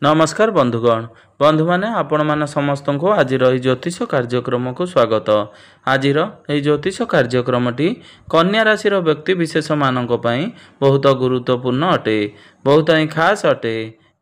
नमस्कार बंधुगण बंधु माने आपण मान समस्त को आज ज्योतिष कार्यक्रम को स्वागत। आज ज्योतिष कार्यक्रमटी कन्या राशि व्यक्ति विशेष मानक पई बहुत गुरुत्वपूर्ण अटे, बहुत ही खास अटे।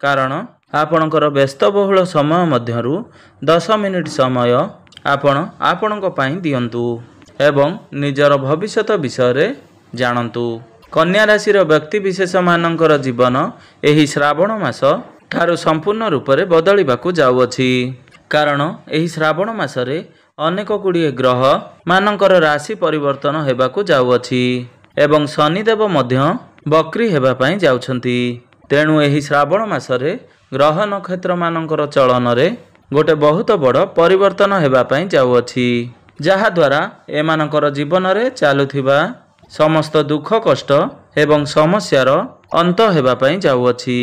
कारण आपणकर व्यस्तबहुल समय मध्यरु 10 मिनिट समय आपणक पई दियंतु एवं निजर भविष्यत विषय जानतु। कन्या राशि व्यक्ति विशेष मानकर जीवन एही श्रावण मास ठारू संपूर्ण रूप से बदलवाक जाऊँगी। कारण यही श्रावण मासरे अनेक गुड़िए ग्रह मानकर राशि परिवर्तन होगाकू जाऊँगी एवं शनिदेव मध्य बक्री होगापाई जाउछंती। तेणु यही श्रावण मासरे ग्रह नक्षत्र मानकर चलन रे गोटे बहुत बड़ परिवर्तन होगापाई जाऊँगी, जहाद्वारा एमानकर जीवन रे चालुथिबा समस्त दुख कष्ट एवं समस्यार अंत होगापाई जाऊँगी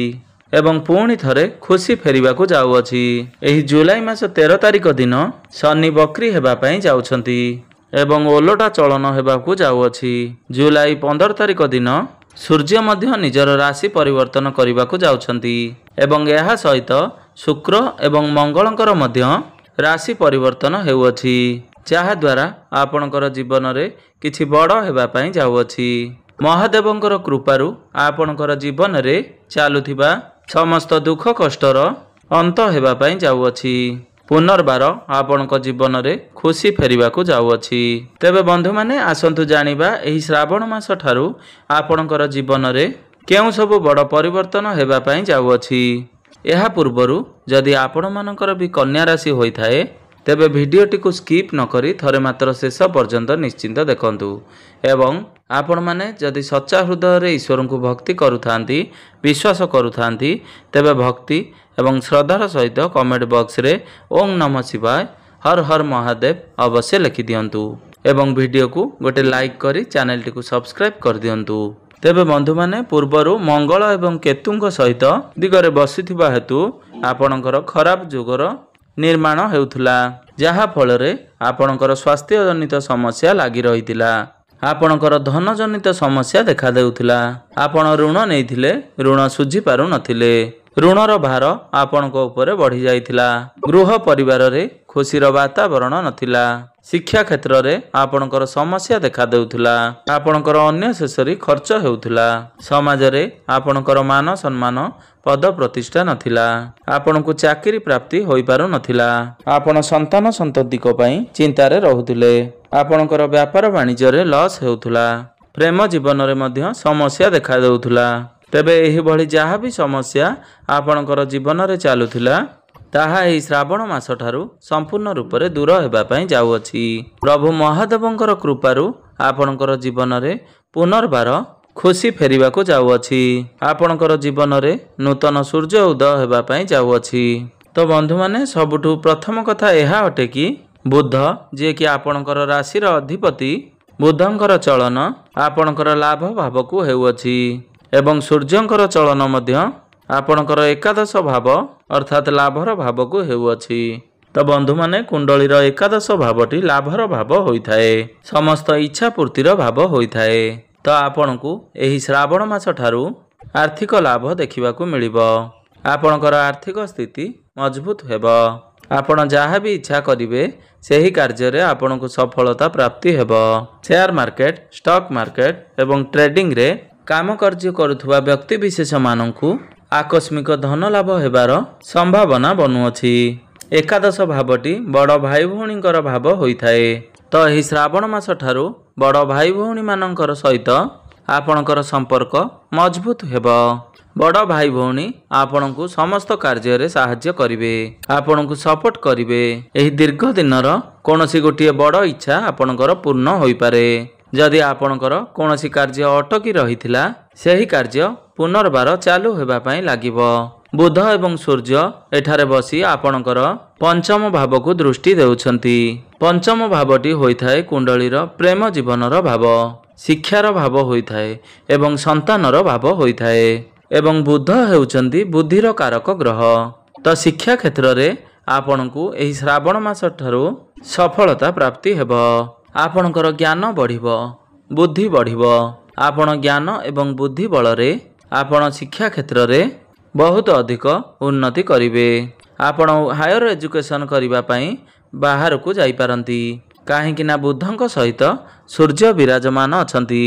एवं पुणी थरे खुशी फेरिबा को जाऊँगी। एही जुलाई मास 13 तारिख दिन शनि बक्री होगापाई जाउछंती एवं ओलटा चलन होगाकू जाऊँगी। जुलाई 15 तारिख दिन सूर्य मध्य निजर राशि परिवर्तन करने को जाउछंती एवं यह सहित शुक्र एवं मंगलंकर मध्य राशि परिवर्तन हेउअछि, जहाद्वारा आपणकर जीवन रे किछि बड़ होगापाई जाऊँगी। महादेवंकर कृपारु आपणकर जीवन रे चालुथिबा समस्त दुख कष्टर अंत होगापाई जाऊँगी। पुनर्बार आपणक जीवन रे खुशी फेरिबाकू जाऊँगी। तेबे बंधु माने आसंतु जानिबा एही श्रावण मास ठारू आपणकर जीवन रे केउ सब बड़ परिवर्तन होगापाई जाऊँगी। एहा पूर्वरु जदि आपण मानकर भी कन्या राशि होइथाए तेबे भिडियोटी को स्किप न करी थरे मात्र शेष पर्यंत निश्चिंत देखंतु एवं आपण माने जदि सच्चा हृदय रे ईश्वर को भक्ति करुथांती विश्वास करुथांती तेबे भक्ति एवं श्रद्धार सहित कमेंट बॉक्स रे ओम नमः शिवाय हर हर महादेव अवश्य लिखि दियंतु एवं वीडियो को गोटे लाइक करी चैनल टी को सब्सक्राइब कर दियंतु। तेबे बंधु माने पूर्वरु मंगल एवं केतुंक सहित दिगरे बसिथिबा हेतु आपणकर खराब जुगर निर्माण हेउथला, जहा फल रे आपणकर स्वास्थ्य जनित समस्या लागि रहितिला। आपणकर धन जनित समस्या देखा देउथिला। आपण ऋण नेइथिले ऋण सुझी पारु नथिले, ऋणर भार आपणक ऊपर बढ़ी जाइथिला। गृह परिवार रे खुशीर वातावरण नथिला। शिक्षा क्षेत्र रे आपणकर समस्या देखा देउथिला। आपणकर अन्य शेषरी खर्च हेउथिला। समाज रे आपणकर मान सम्मान पद प्रतिष्ठा नथिला। आपणकु चाकरी प्राप्ति होई पारु नथिला। आपण संतान संतति को पई चिंता रे रहुथिले। आपणकर व्यापार वाणिज्य रे लॉस हेउथिला। प्रेम जीवन रे मध्य समस्या देखा देउथिला। तेबे एही भली जहा भी समस्या आपणकर जीवन रे चालुथिला ताहा एही श्रावण मास ठारू संपूर्ण रूप से दूर होगापाई जाऊँगी। प्रभु महादेवंकर कृपारु आपणकर जीवन रे पुनर्बार खुशी फेरिबाकू जाऊँगी। आपणकर जीवन रे नूतन सूर्य उदय होगापाई जाऊँगी। तो बंधु माने सबुठु प्रथम कथा यह अटे कि बुध जे कि आपणकर राशिर अधिपति बुधंकर चलन आपणकर लाभ भाव को हेउअछि एवं सूर्यंकर चलन मध्य आपणकर एकादश भाव अर्थात लाभर भाव को हेउअछि। तो बंधु माने कुंडलीर एकादश भावटी लाभर भाव होइथाए, समस्त इच्छा पूर्तिर भाव होइथाए। तो आपणकू एही श्रावण मास ठारू आर्थिक लाभ देखिबाकू मिलिबो। आपणकर आर्थिक स्थिति मजबूत हेबो। आपण जहाँ भी इच्छा करिवे सेही कार्य रे आपणकू सफलता प्राप्ति हेबो। शेयर मार्केट स्टॉक मार्केट एवं ट्रेडिंग रे काम कार्य करुथुवा व्यक्ति विशेष माननकू आकस्मिक धन लाभ हेबार संभावना बनुअछि। एकादश भावटी बड़ भाई भौणींकर भाव होइथाए। तो एही श्रावण मास ठारू बड़ भाई भौणी मानकर सहित आपणकर संपर्क मजबूत हेबो। बड़ भाई भौणी आपणकू समस्त कार्य रे सहाय्य करिवे, आपणकू सपोर्ट करिवे। एही दीर्घ दिनर कोनोसी गोटिए बड़ इच्छा आपणकर पूर्ण होई पारे। जदि आपणकर कोनोसी कार्य अटकी रहिथिला सेही कार्य पुनर्बार चालू हेबापाई लागिबो। बुध एवं सूर्य एठारे बसी आपणकर पंचम भाव को दृष्टि देउछंती। पंचम भावटी होइथाए कुंडलीर प्रेम जीवनर भाव, शिक्षार भाव होइथाए एवं संतानर भाव होइथाए एवं बुध हेउचंती बुद्धिर कारक ग्रह। तो शिक्षा क्षेत्र रे आपणकू एही श्रावण मास ठारू सफलता प्राप्ति हेबो। आपणकर ज्ञान बढ़िबो, बुद्धि बढ़िबो। आपण ज्ञान एवं बुद्धि बल रे आपण शिक्षा क्षेत्र रे ବହୁତ ଅଧିକ ଉନ୍ନତି କରିବେ। ଆପଣ ହାୟର ଏଜୁକେସନ୍ କରିବା ପାଇଁ ବାହାରକୁ ଯାଇପାରନ୍ତି, କାହିଁକିନା ବୁଧଙ୍କ ସହିତ ସୂର୍ଯ୍ୟ ବିରାଜମାନ ଅଛନ୍ତି।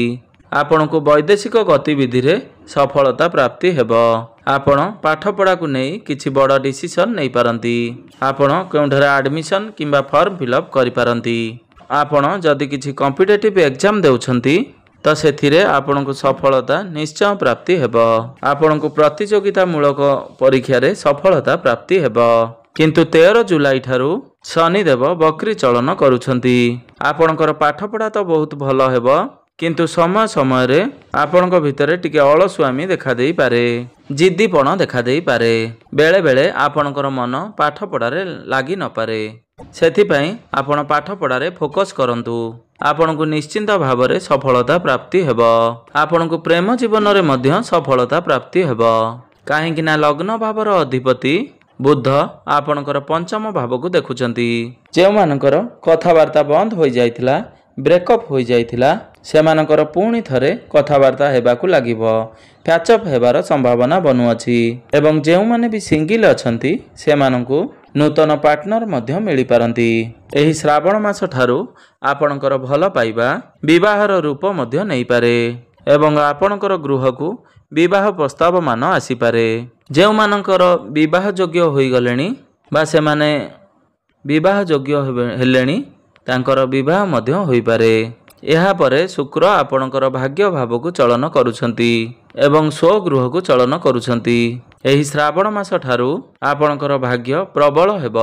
ଆପଣଙ୍କୁ ବୈଦେଶିକ ଗତିବିଧିରେ ସଫଳତା ପ୍ରାପ୍ତି ହେବ। ଆପଣ ପାଠପଢ଼ାକୁ ନେଇ କିଛି ବଡ଼ ଡିସିସନ୍ ନେଇପାରନ୍ତି। ଆପଣ କେଉଁଠାରେ ଆଡ଼ମିସନ୍ କିମ୍ବା ଫର୍ମ ଫିଲ୍ଅପ୍ କରିପାରନ୍ତି। ଆପଣ ଯଦି କିଛି କମ୍ପିଟେଟିଭ୍ ଏକ୍ଜାମ୍ ଦେଉଛନ୍ତି ତ ସେଥିରେ ଆପଣଙ୍କୁ ସଫଳତା ନିଶ୍ଚୟ ପ୍ରାପ୍ତି ହେବ। ଆପଣଙ୍କୁ ପ୍ରତିଯୋଗିତାମୂଳକ ପରୀକ୍ଷାରେ ସଫଳତା ପ୍ରାପ୍ତି ହେବ। କିନ୍ତୁ 13 ଜୁଲାଇ ଠାରୁ ଶନିଦେବ ବକ୍ରି ଚଳନ କରୁଛନ୍ତି। ଆପଣଙ୍କର ପାଠପଢ଼ା ତ ବହୁତ ଭଲ ହେବ, କିନ୍ତୁ ସମୟ ସମୟରେ ଆପଣଙ୍କ ଭିତରେ ଟିକେ ଅଳସୁଆମୀ ଦେଖାଦେଇପାରେ, ଜିଦ୍ଦିପଣ ଦେଖାଦେଇପାରେ। ବେଳେବେଳେ ଆପଣଙ୍କର ମନ ପାଠପଢ଼ାରେ ଲାଗି ନପାରେ। ସେଥିପାଇଁ ଆପଣ ପାଠପଢ଼ାରେ ଫୋକସ୍ କରନ୍ତୁ। ଆପଣଙ୍କୁ ନିଶ୍ଚିନ୍ତ ଭାବରେ ସଫଳତା ପ୍ରାପ୍ତି ହେବ। ଆପଣଙ୍କୁ ପ୍ରେମ ଜୀବନରେ ମଧ୍ୟ ସଫଳତା ପ୍ରାପ୍ତି ହେବ, କାହିଁକିନା ଲଗ୍ନ ଭାବର ଅଧିପତି ବୁଧ ଆପଣଙ୍କର ପଞ୍ଚମ ଭାବକୁ ଦେଖୁଛନ୍ତି। ଯେଉଁମାନଙ୍କର କଥାବାର୍ତ୍ତା ବନ୍ଦ ହୋଇଯାଇଥିଲା, ବ୍ରେକଅପ୍ ହୋଇଯାଇଥିଲା, ସେମାନଙ୍କର ପୁଣି ଥରେ କଥାବାର୍ତ୍ତା ହେବାକୁ ଲାଗିବ, ପ୍ୟାଚଅପ୍ ହେବାର ସମ୍ଭାବନା ବନୁଅଛି। ଏବଂ ଯେଉଁମାନେ ବି ସିଙ୍ଗିଲ୍ ଅଛନ୍ତି ସେମାନଙ୍କୁ ନୂତନ ପାର୍ଟନର ମଧ୍ୟ ମିଳିପାରନ୍ତି। ଏହି ଶ୍ରାବଣ ମାସ ଠାରୁ ଆପଣଙ୍କର ଭଲ ପାଇବା ବିବାହର ରୂପ ମଧ୍ୟ ନେଇପାରେ ଏବଂ ଆପଣଙ୍କର ଗୃହକୁ ବିବାହ ପ୍ରସ୍ତାବମାନ ଆସିପାରେ। ଯେଉଁମାନଙ୍କର ବିବାହ ଯୋଗ୍ୟ ହୋଇଗଲେଣି ବା ସେମାନେ ବିବାହ ଯୋଗ୍ୟ ହେଲେଣି, ତାଙ୍କର ବିବାହ ମଧ୍ୟ ହୋଇପାରେ। ଏହାପରେ ଶୁକ୍ର ଆପଣଙ୍କର ଭାଗ୍ୟ ଭାବକୁ ଚଳନ କରୁଛନ୍ତି ଏବଂ ସ୍ୱଗୃହକୁ ଚଳନ କରୁଛନ୍ତି। ଏହି ଶ୍ରାବଣ ମାସ ଠାରୁ ଆପଣଙ୍କର ଭାଗ୍ୟ ପ୍ରବଳ ହେବ।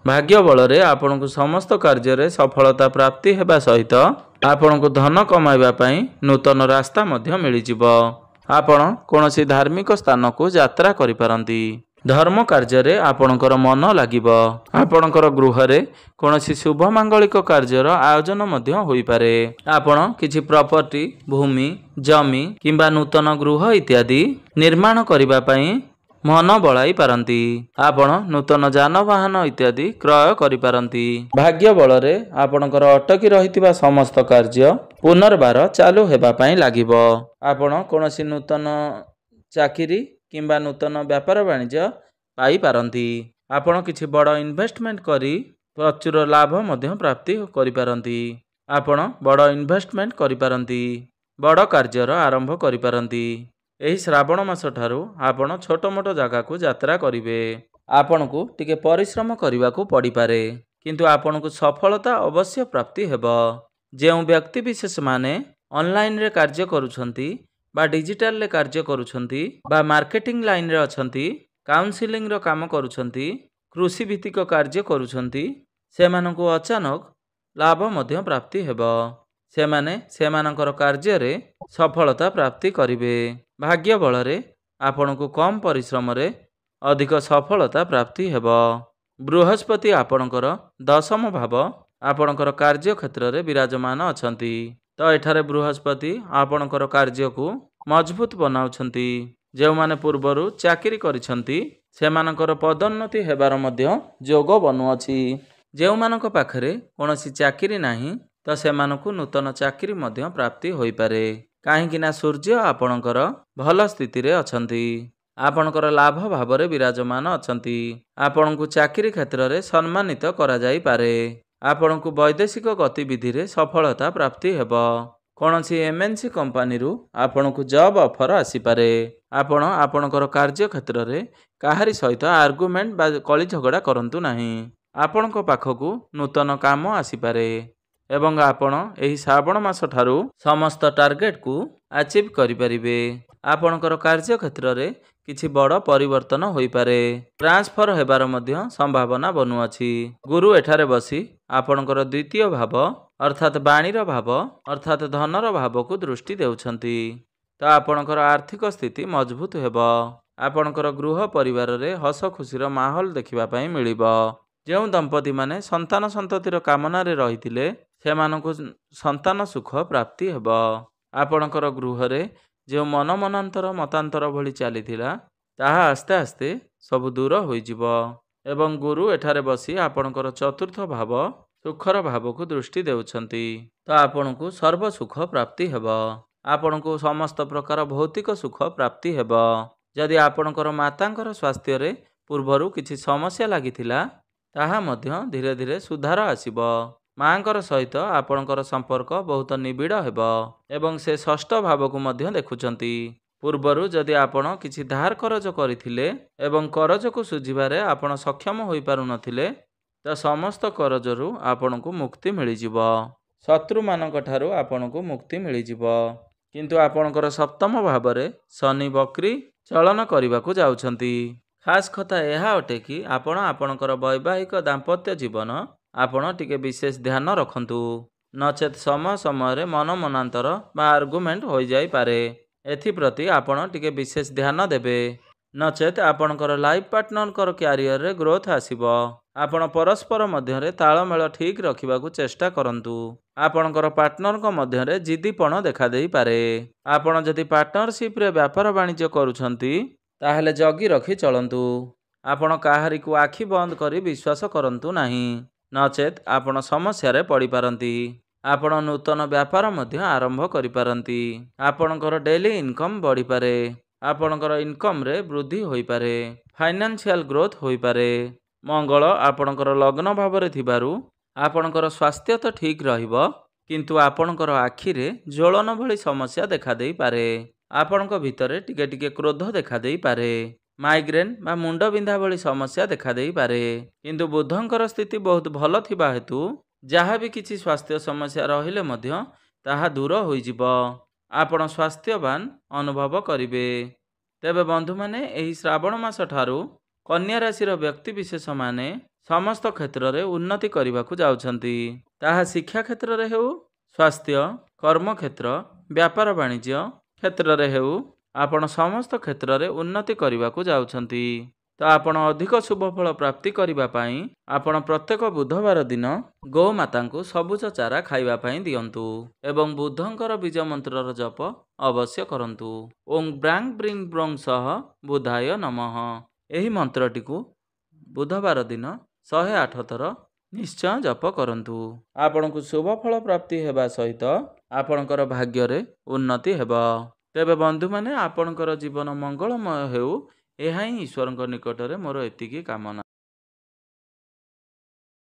ଭାଗ୍ୟ ବଳରେ ଆପଣଙ୍କୁ ସମସ୍ତ କାର୍ଯ୍ୟରେ ସଫଳତା ପ୍ରାପ୍ତି ହେବା ସହିତ ଆପଣଙ୍କୁ ଧନ କମାଇବା ପାଇଁ ନୂତନ ରାସ୍ତା ମଧ୍ୟ ମିଳିଯିବ। ଆପଣ କୌଣସି ଧାର୍ମିକ ସ୍ଥାନକୁ ଯାତ୍ରା କରିପାରନ୍ତି। ଧର୍ମ କାର୍ଯ୍ୟରେ ଆପଣଙ୍କର ମନ ଲାଗିବ। ଆପଣଙ୍କର ଗୃହରେ କୌଣସି ଶୁଭ ମାଙ୍ଗଳିକ କାର୍ଯ୍ୟର ଆୟୋଜନ ମଧ୍ୟ ହୋଇପାରେ। ଆପଣ କିଛି ପ୍ରପର୍ଟି, ଭୂମି, ଜମି କିମ୍ବା ନୂତନ ଗୃହ ଇତ୍ୟାଦି ନିର୍ମାଣ କରିବା ପାଇଁ ମନ ବଳାଇ ପାରନ୍ତି। ଆପଣ ନୂତନ ଯାନବାହନ ଇତ୍ୟାଦି କ୍ରୟ କରିପାରନ୍ତି। ଭାଗ୍ୟ ବଳରେ ଆପଣଙ୍କର ଅଟକି ରହିଥିବା ସମସ୍ତ କାର୍ଯ୍ୟ ପୁନର୍ବାର ଚାଲୁ ହେବା ପାଇଁ ଲାଗିବ। ଆପଣ କୌଣସି ନୂତନ ଚାକିରି କିମ୍ବା ନୂତନ ବ୍ୟାପାର ବାଣିଜ୍ୟ ପାଇପାରନ୍ତି। ଆପଣ କିଛି ବଡ଼ ଇନଭେଷ୍ଟମେଣ୍ଟ କରି ପ୍ରଚୁର ଲାଭ ମଧ୍ୟ ପ୍ରାପ୍ତି କରିପାରନ୍ତି। ଆପଣ ବଡ଼ ଇନଭେଷ୍ଟମେଣ୍ଟ କରିପାରନ୍ତି, ବଡ଼ କାର୍ଯ୍ୟର ଆରମ୍ଭ କରିପାରନ୍ତି। ଏହି ଶ୍ରାବଣ ମାସ ଠାରୁ ଆପଣ ଛୋଟ ମୋଟ ଜାଗାକୁ ଯାତ୍ରା କରିବେ। ଆପଣଙ୍କୁ ଟିକେ ପରିଶ୍ରମ କରିବାକୁ ପଡ଼ିପାରେ, କିନ୍ତୁ ଆପଣଙ୍କୁ ସଫଳତା ଅବଶ୍ୟ ପ୍ରାପ୍ତି ହେବ। ଯେଉଁ ବ୍ୟକ୍ତିବିଶେଷମାନେ ଅନଲାଇନରେ କାର୍ଯ୍ୟ କରୁଛନ୍ତି ବା ଡିଜିଟାଲରେ କାର୍ଯ୍ୟ କରୁଛନ୍ତି ବା ମାର୍କେଟିଂ ଲାଇନରେ ଅଛନ୍ତି, କାଉନସିଲିଂର କାମ କରୁଛନ୍ତି, କୃଷି ଭିତ୍ତିକ କାର୍ଯ୍ୟ କରୁଛନ୍ତି, ସେମାନଙ୍କୁ ଅଚାନକ ଲାଭ ମଧ୍ୟ ପ୍ରାପ୍ତି ହେବ। ସେମାନେ ସେମାନଙ୍କର କାର୍ଯ୍ୟରେ ସଫଳତା ପ୍ରାପ୍ତି କରିବେ। ଭାଗ୍ୟ ବଳରେ ଆପଣଙ୍କୁ କମ୍ ପରିଶ୍ରମରେ ଅଧିକ ସଫଳତା ପ୍ରାପ୍ତି ହେବ। ବୃହସ୍ପତି ଆପଣଙ୍କର ଦଶମ ଭାବ ଆପଣଙ୍କର କାର୍ଯ୍ୟ କ୍ଷେତ୍ରରେ ବିରାଜମାନ ଅଛନ୍ତି। ତ ଏଠାରେ ବୃହସ୍ପତି ଆପଣଙ୍କର କାର୍ଯ୍ୟକୁ ମଜବୁତ ବନାଉଛନ୍ତି। ଯେଉଁମାନେ ପୂର୍ବରୁ ଚାକିରି କରିଛନ୍ତି ସେମାନଙ୍କର ପଦୋନ୍ନତି ହେବାର ମଧ୍ୟ ଯୋଗ ବନୁଅଛି। ଯେଉଁମାନଙ୍କ ପାଖରେ କୌଣସି ଚାକିରି ନାହିଁ ତ ସେମାନଙ୍କୁ ନୂତନ ଚାକିରି ମଧ୍ୟ ପ୍ରାପ୍ତି ହୋଇପାରେ, କାହିଁକିନା ସୂର୍ଯ୍ୟ ଆପଣଙ୍କର ଭଲ ସ୍ଥିତିରେ ଅଛନ୍ତି। ଆପଣଙ୍କର ଲାଭ ଭାବରେ ବିରାଜମାନ ଅଛନ୍ତି। ଆପଣଙ୍କୁ ଚାକିରି କ୍ଷେତ୍ରରେ ସମ୍ମାନିତ କରାଯାଇପାରେ। ଆପଣଙ୍କୁ ବୈଦେଶିକ ଗତିବିଧିରେ ସଫଳତା ପ୍ରାପ୍ତି ହେବ। କୌଣସି MNC କମ୍ପାନୀରୁ ଆପଣଙ୍କୁ ଜବ୍ ଅଫର ଆସିପାରେ। ଆପଣ ଆପଣଙ୍କର କାର୍ଯ୍ୟ କ୍ଷେତ୍ରରେ କାହାରି ସହିତ ଆର୍ଗୁମେଣ୍ଟ ବା କଳି ଝଗଡ଼ା କରନ୍ତୁ ନାହିଁ। ଆପଣଙ୍କ ପାଖକୁ ନୂତନ କାମ ଆସିପାରେ ଏବଂ ଆପଣ ଏହି ଶ୍ରାବଣ ମାସ ଠାରୁ ସମସ୍ତ ଟାର୍ଗେଟକୁ ଆଚିଭ୍ କରିପାରିବେ। ଆପଣଙ୍କର କାର୍ଯ୍ୟ କ୍ଷେତ୍ରରେ କିଛି ବଡ଼ ପରିବର୍ତ୍ତନ ହୋଇପାରେ। ଟ୍ରାନ୍ସଫର ହେବାର ମଧ୍ୟ ସମ୍ଭାବନା ବନୁଅଛି। ଗୁରୁ ଏଠାରେ ବସି ଆପଣଙ୍କର ଦ୍ୱିତୀୟ ଭାବ ଅର୍ଥାତ୍ ବାଣୀର ଭାବ ଅର୍ଥାତ୍ ଧନର ଭାବକୁ ଦୃଷ୍ଟି ଦେଉଛନ୍ତି। ତ ଆପଣଙ୍କର ଆର୍ଥିକ ସ୍ଥିତି ମଜବୁତ ହେବ। ଆପଣଙ୍କର ଗୃହ ପରିବାରରେ ହସ ଖୁସିର ମାହୋଲ ଦେଖିବା ପାଇଁ ମିଳିବ। ଯେଉଁ ଦମ୍ପତିମାନେ ସନ୍ତାନ ସନ୍ତତିର କାମନାରେ ରହିଥିଲେ ସେମାନଙ୍କୁ ସନ୍ତାନ ସୁଖ ପ୍ରାପ୍ତି ହେବ। ଆପଣଙ୍କର ଗୃହରେ ଯେଉଁ ମନମନାନ୍ତର ମତାନ୍ତର ଭଳି ଚାଲିଥିଲା ତାହା ଆସ୍ତେ ଆସ୍ତେ ସବୁ ଦୂର ହୋଇଯିବ ଏବଂ ଗୁରୁ ଏଠାରେ ବସି ଆପଣଙ୍କର ଚତୁର୍ଥ ଭାବ ସୁଖର ଭାବକୁ ଦୃଷ୍ଟି ଦେଉଛନ୍ତି। ତ ଆପଣଙ୍କୁ ସର୍ବ ସୁଖ ପ୍ରାପ୍ତି ହେବ। ଆପଣଙ୍କୁ ସମସ୍ତ ପ୍ରକାର ଭୌତିକ ସୁଖ ପ୍ରାପ୍ତି ହେବ। ଯଦି ଆପଣଙ୍କର ମାତାଙ୍କର ସ୍ୱାସ୍ଥ୍ୟରେ ପୂର୍ବରୁ କିଛି ସମସ୍ୟା ଲାଗିଥିଲା ତାହା ମଧ୍ୟ ଧୀରେ ଧୀରେ ସୁଧାର ଆସିବ। ମାଙ୍କର ସହିତ ଆପଣଙ୍କର ସମ୍ପର୍କ ବହୁତ ନିବିଡ଼ ହେବ ଏବଂ ସେ ଷଷ୍ଠ ଭାବକୁ ମଧ୍ୟ ଦେଖୁଛନ୍ତି। ପୂର୍ବରୁ ଯଦି ଆପଣ କିଛି ଧାର କରଜ କରିଥିଲେ ଏବଂ କରଜକୁ ଶୁଝିବାରେ ଆପଣ ସକ୍ଷମ ହୋଇପାରୁନଥିଲେ ତ ସମସ୍ତ କରଜରୁ ଆପଣଙ୍କୁ ମୁକ୍ତି ମିଳିଯିବ। ଶତ୍ରୁମାନଙ୍କ ଠାରୁ ଆପଣଙ୍କୁ ମୁକ୍ତି ମିଳିଯିବ। କିନ୍ତୁ ଆପଣଙ୍କର ସପ୍ତମ ଭାବରେ ଶନି ବକ୍ରି ଚଳନ କରିବାକୁ ଯାଉଛନ୍ତି। ଖାସ୍ କଥା ଏହା ଅଟେ କି ଆପଣ ଆପଣଙ୍କର ବୈବାହିକ ଦାମ୍ପତ୍ୟ ଜୀବନ ଆପଣ ଟିକେ ବିଶେଷ ଧ୍ୟାନ ରଖନ୍ତୁ, ନଚେତ୍ ସମୟ ସମୟରେ ମନମନାନ୍ତର ବା ଆର୍ଗୁମେଣ୍ଟ ହୋଇଯାଇପାରେ। ଏଥିପ୍ରତି ଆପଣ ଟିକେ ବିଶେଷ ଧ୍ୟାନ ଦେବେ, ନଚେତ୍ ଆପଣଙ୍କର ଲାଇଫ୍ ପାର୍ଟନରଙ୍କର କ୍ୟାରିୟରରେ ଗ୍ରୋଥ ଆସିବ। ଆପଣ ପରସ୍ପର ମଧ୍ୟରେ ତାଳମେଳ ଠିକ୍ ରଖିବାକୁ ଚେଷ୍ଟା କରନ୍ତୁ। ଆପଣଙ୍କର ପାର୍ଟନରଙ୍କ ମଧ୍ୟରେ ଜିଦିପଣ ଦେଖାଦେଇପାରେ। ଆପଣ ଯଦି ପାର୍ଟନରସିପ୍ରେ ବ୍ୟାପାର ବାଣିଜ୍ୟ କରୁଛନ୍ତି ତାହେଲେ ଜଗି ରଖି ଚଳନ୍ତୁ। ଆପଣ କାହାରିକୁ ଆଖି ବନ୍ଦ କରି ବିଶ୍ୱାସ କରନ୍ତୁ ନାହିଁ, ନଚେତ୍ ଆପଣ ସମସ୍ୟାରେ ପଡ଼ିପାରନ୍ତି। ଆପଣ ନୂତନ ବ୍ୟାପାର ମଧ୍ୟ ଆରମ୍ଭ କରିପାରନ୍ତି। ଆପଣଙ୍କର ଡେଲି ଇନକମ୍ ବଢ଼ିପାରେ। ଆପଣଙ୍କର ଇନକମ୍ରେ ବୃଦ୍ଧି ହୋଇପାରେ। ଫାଇନାନ୍ସିଆଲ ଗ୍ରୋଥ ହୋଇପାରେ। ମଙ୍ଗଳ ଆପଣଙ୍କର ଲଗ୍ନ ଭାବରେ ଥିବାରୁ ଆପଣଙ୍କର ସ୍ୱାସ୍ଥ୍ୟ ତ ଠିକ୍ ରହିବ, କିନ୍ତୁ ଆପଣଙ୍କର ଆଖିରେ ଜ୍ୱଳନ ଭଳି ସମସ୍ୟା ଦେଖାଦେଇପାରେ। ଆପଣଙ୍କ ଭିତରେ ଟିକେ ଟିକେ କ୍ରୋଧ ଦେଖାଦେଇପାରେ। ମାଇଗ୍ରେନ୍ ବା ମୁଣ୍ଡବିନ୍ଧା ଭଳି ସମସ୍ୟା ଦେଖାଦେଇପାରେ। କିନ୍ତୁ ବୁଧଙ୍କର ସ୍ଥିତି ବହୁତ ଭଲ ଥିବା ହେତୁ ଯାହା ବି କିଛି ସ୍ୱାସ୍ଥ୍ୟ ସମସ୍ୟା ରହିଲେ ମଧ୍ୟ ତାହା ଦୂର ହୋଇଯିବ। ଆପଣ ସ୍ୱାସ୍ଥ୍ୟବାନ ଅନୁଭବ କରିବେ। ତେବେ ବନ୍ଧୁମାନେ, ଏହି ଶ୍ରାବଣ ମାସ ଠାରୁ କନ୍ୟା ରାଶିର ବ୍ୟକ୍ତିବିଶେଷମାନେ ସମସ୍ତ କ୍ଷେତ୍ରରେ ଉନ୍ନତି କରିବାକୁ ଯାଉଛନ୍ତି। ତାହା ଶିକ୍ଷା କ୍ଷେତ୍ରରେ ହେଉ, ସ୍ୱାସ୍ଥ୍ୟ, କର୍ମକ୍ଷେତ୍ର, ବ୍ୟାପାର ବାଣିଜ୍ୟ କ୍ଷେତ୍ରରେ ହେଉ, ଆପଣ ସମସ୍ତ କ୍ଷେତ୍ରରେ ଉନ୍ନତି କରିବାକୁ ଯାଉଛନ୍ତି। ତ ଆପଣ ଅଧିକ ଶୁଭଫଳ ପ୍ରାପ୍ତି କରିବା ପାଇଁ ଆପଣ ପ୍ରତ୍ୟେକ ବୁଧବାର ଦିନ ଗୋମାତାଙ୍କୁ ସବୁଜ ଚାରା ଖାଇବା ପାଇଁ ଦିଅନ୍ତୁ ଏବଂ ବୁଧଙ୍କର ବୀଜ ମନ୍ତ୍ରର ଜପ ଅବଶ୍ୟ କରନ୍ତୁ। ଓଂ ବ୍ରାଂ ବ୍ରିଂ ବ୍ରୋଂ ସହ ବୁଧାୟ ନମଃ। ଏହି ମନ୍ତ୍ରଟିକୁ ବୁଧବାର ଦିନ 108 ଥର ନିଶ୍ଚୟ ଜପ କରନ୍ତୁ। ଆପଣଙ୍କୁ ଶୁଭଫଳ ପ୍ରାପ୍ତି ହେବା ସହିତ ଆପଣଙ୍କର ଭାଗ୍ୟରେ ଉନ୍ନତି ହେବ। ତେବେ ବନ୍ଧୁମାନେ, ଆପଣଙ୍କର ଜୀବନ ମଙ୍ଗଳମୟ ହେଉ, ଏହା ହିଁ ଈଶ୍ୱରଙ୍କ ନିକଟରେ ମୋର ଏତିକି କାମନା।